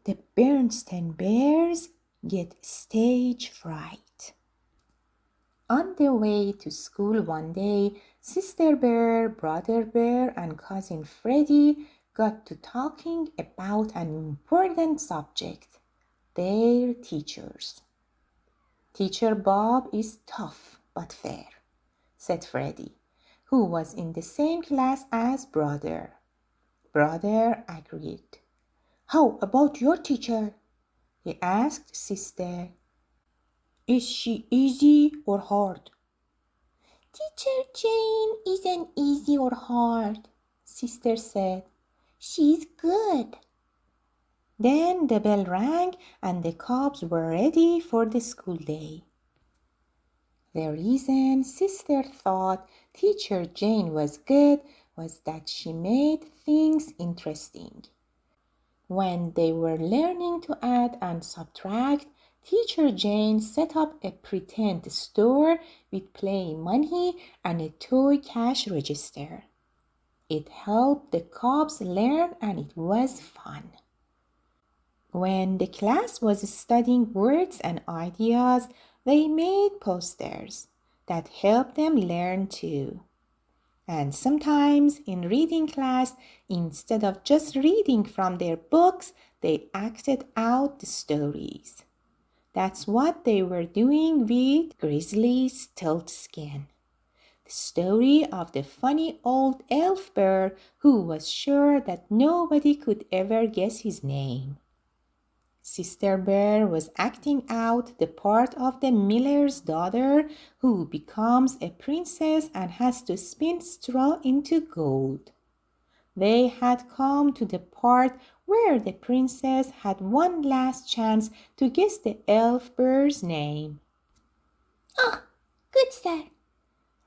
The Berenstain Bears get stage fright. On the way to school one day, Sister Bear, Brother Bear, and Cousin Freddie got to talking about an important subject, their teachers. Teacher Bob is tough but fair, said Freddie, who was in the same class as Brother. Brother agreed. How about your teacher? He asked Sister. Is she easy or hard? Teacher Jane isn't easy or hard, Sister said. She's good. Then the bell rang and the cubs were ready for the school day. The reason Sister thought Teacher Jane was good was that she made things interesting. When they were learning to add and subtract, Teacher Jane set up a pretend store with play money and a toy cash register. It helped the cubs learn and it was fun. When the class was studying words and ideas, they made posters that helped them learn too. And sometimes in reading class, instead of just reading from their books, they acted out the stories. That's what they were doing with Grizzly Stiltskin, the story of the funny old elf bear who was sure that nobody could ever guess his name. Sister Bear was acting out the part of the miller's daughter who becomes a princess and has to spin straw into gold. They had come to the part where the princess had one last chance to guess the elf bear's name. Ah, good sir,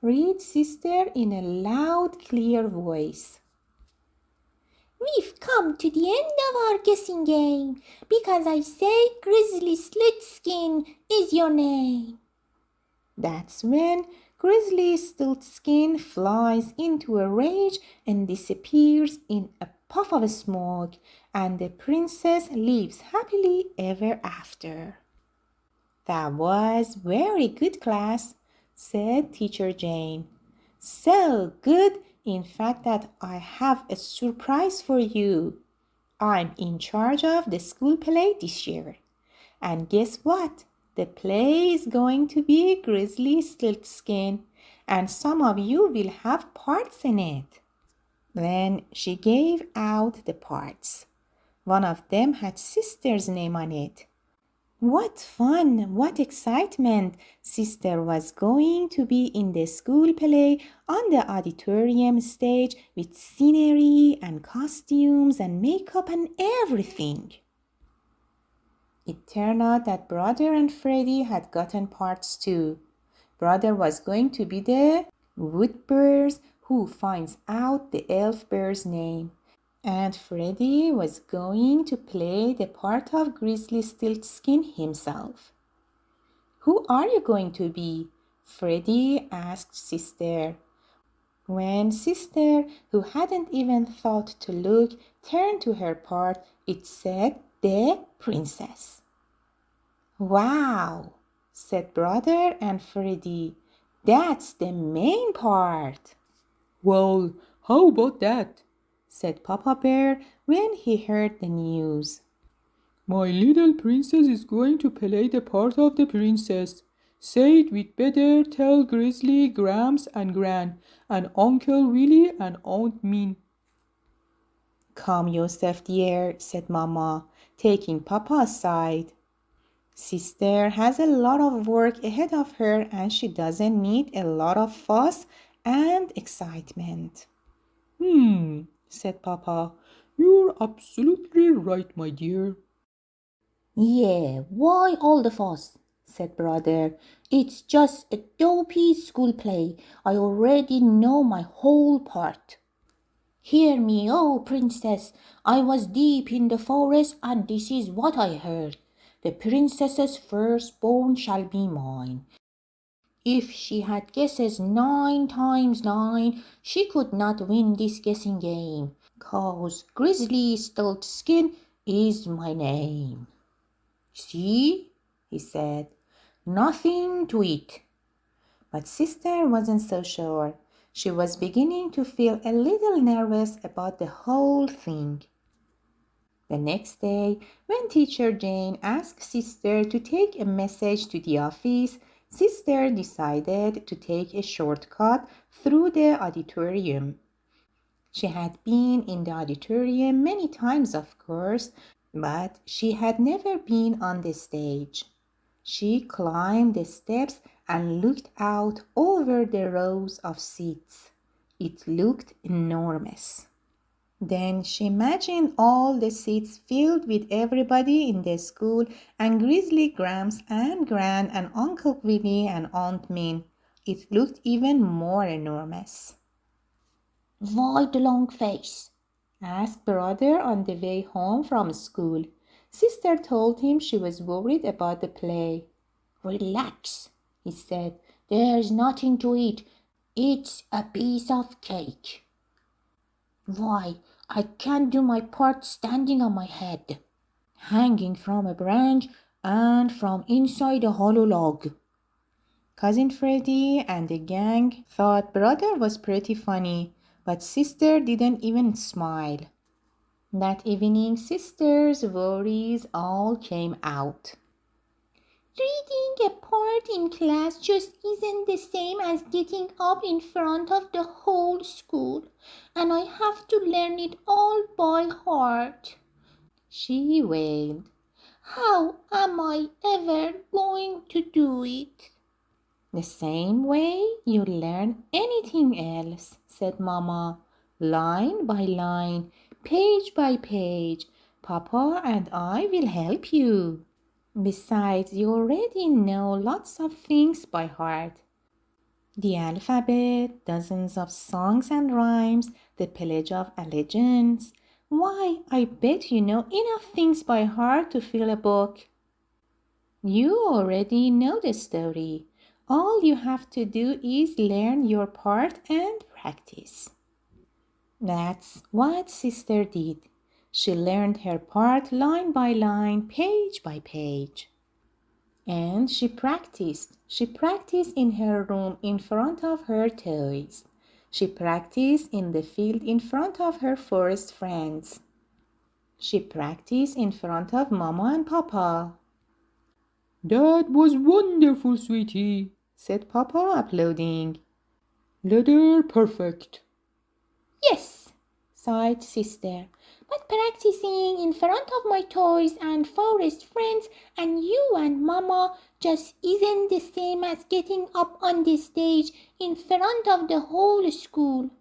read Sister in a loud, clear voice. We've come to the end of our guessing game because I say Grizzly Slitskin is your name. That's when Grizzly Stiltskin flies into a rage and disappears in a puff of smoke, and the princess lives happily ever after. That was very good, class, said Teacher Jane. So good, in fact, that I have a surprise for you. I'm in charge of the school play this year. And guess what? The play is going to be Grizzly Stiltskin, and some of you will have parts in it. Then she gave out the parts. One of them had Sister's name on it. What fun, what excitement! Sister was going to be in the school play on the auditorium stage with scenery and costumes and makeup and everything. It turned out that Brother and Freddie had gotten parts too. Brother was going to be the wood bear who finds out the elf bear's name. And Freddie was going to play the part of Grizzly Stiltskin himself. Who are you going to be? Freddie asked Sister. When Sister, who hadn't even thought to look, turned to her part, it said the princess. Wow, said Brother and Freddie. That's the main part. Well, how about that? Said Papa Bear when he heard the news. My little princess is going to play the part of the princess. Say it with better, tell Grizzly, Gramps, and Gran, and Uncle Willie and Aunt Min. Come, Yosef dear, said Mama, taking Papa aside. Sister has a lot of work ahead of her and she doesn't need a lot of fuss and excitement. Said Papa. You're absolutely right, my dear. Yeah, why all the fuss? Said Brother. It's just a dopey school play. I already know my whole part. Hear me, oh princess. I was deep in the forest and this is what I heard. The princess's firstborn shall be mine. If she had guesses 9 times 9, she could not win this guessing game, 'cause Grizzly Stiltskin is my name. See, he said, nothing to it. But sister wasn't so sure. She was beginning to feel a little nervous about the whole thing. The next day, when teacher Jane asked sister to take a message to the office, sister decided to take a shortcut through the auditorium. She had been in the auditorium many times, of course, but she had never been on the stage. She climbed the steps and looked out over the rows of seats. It looked enormous. Then she imagined all the seats filled with everybody in the school and Grizzly Gramps and Gran and Uncle Willie and Aunt Min. It looked even more enormous. Why the long face? Asked brother on the way home from school. Sister told him she was worried about the play. Relax, he said. There's nothing to it. It's a piece of cake. Why, I can't do my part standing on my head, hanging from a branch and from inside a hollow log. Cousin Freddie and the gang thought brother was pretty funny, but sister didn't even smile. That evening, sister's worries all came out. Reading a part in class just isn't the same as getting up in front of the whole school, and I have to learn it all by heart, she wailed. How am I ever going to do it? The same way you learn anything else, said Mama. Line by line, page by page. Papa and I will help you. Besides, you already know lots of things by heart. The alphabet, dozens of songs and rhymes, the Pledge of Allegiance. Why, I bet you know enough things by heart to fill a book. You already know the story. All you have to do is learn your part and practice. That's what sister did. She learned her part line by line, page by page. And she practiced. She practiced in her room in front of her toys. She practiced in the field in front of her forest friends. She practiced in front of Mama and Papa. That was wonderful, sweetie, said Papa, applauding. Letter perfect. Yes, sighed sister, but practicing in front of my toys and forest friends and you and Mama just isn't the same as getting up on the stage in front of the whole school.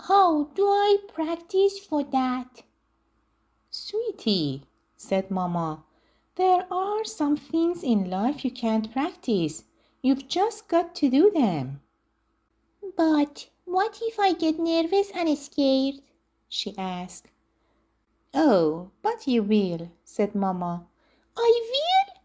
How do I practice for that? Sweetie, said Mama, there are some things in life you can't practice. You've just got to do them. But what if I get nervous and scared? She asked. Oh, but you will, said Mama. I will?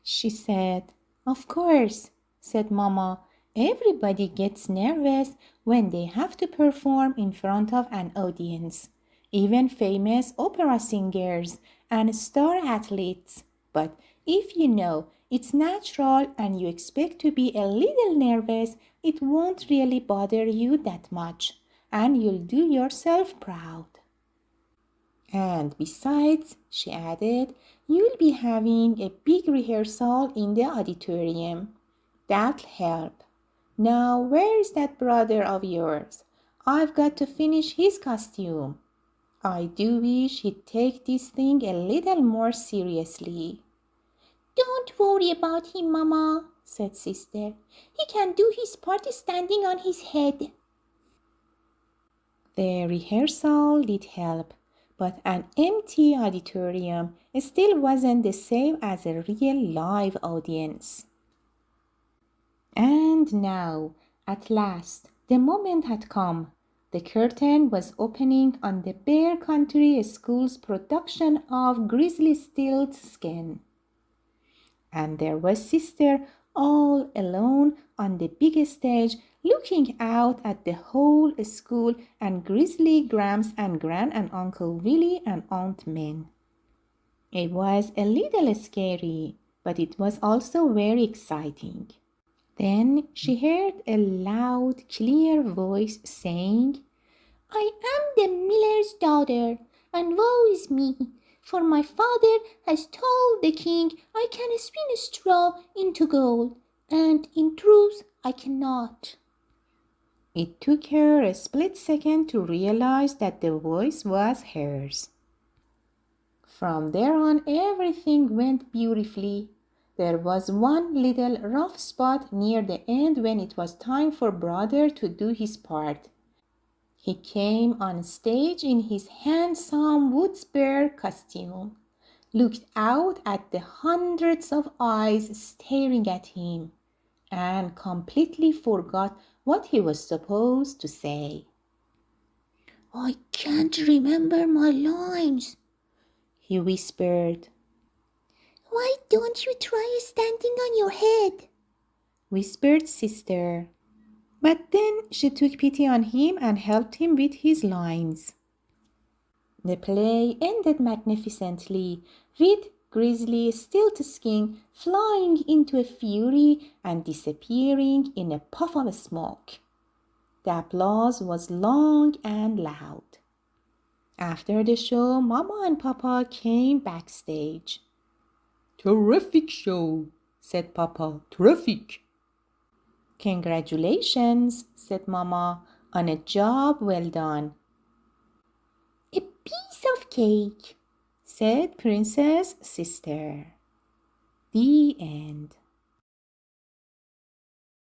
She said. Of course, said Mama. Everybody gets nervous when they have to perform in front of an audience, even famous opera singers and star athletes. But if you know it's natural and you expect to be a little nervous, it won't really bother you that much, and you'll do yourself proud. And besides, she added, you'll be having a big rehearsal in the auditorium. That'll help. Now, where's that brother of yours? I've got to finish his costume. I do wish he'd take this thing a little more seriously. Don't worry about him, Mama, said sister. He can do his part standing on his head. The rehearsal did help, but an empty auditorium still wasn't the same as a real live audience. And now, at last, the moment had come. The curtain was opening on the Bear Country School's production of Grizzly Stiltskin. And there was sister all alone on the big stage, looking out at the whole school and Grizzly Gramps and Gran and Uncle Willie and Aunt Min. It was a little scary, but it was also very exciting. Then she heard a loud, clear voice saying, I am the miller's daughter, and woe is me, for my father has told the king I can spin straw into gold, and in truth I cannot. It took her a split second to realize that the voice was hers. From there on, everything went beautifully. There was one little rough spot near the end when it was time for brother to do his part. He came on stage in his handsome woods bear costume, looked out at the hundreds of eyes staring at him, and completely forgot what he was supposed to say. I can't remember my lines, He whispered. Why don't you try standing on your head? Whispered sister. But then she took pity on him and helped him with his lines. The play ended magnificently, with Grizzly Stiltskin flying into a fury and disappearing in a puff of smoke. The applause was long and loud. After the show, Mama and Papa came backstage. Terrific show, said Papa. Terrific. Congratulations, said Mama, on a job well done. A piece of cake, said Princess Sister. The end.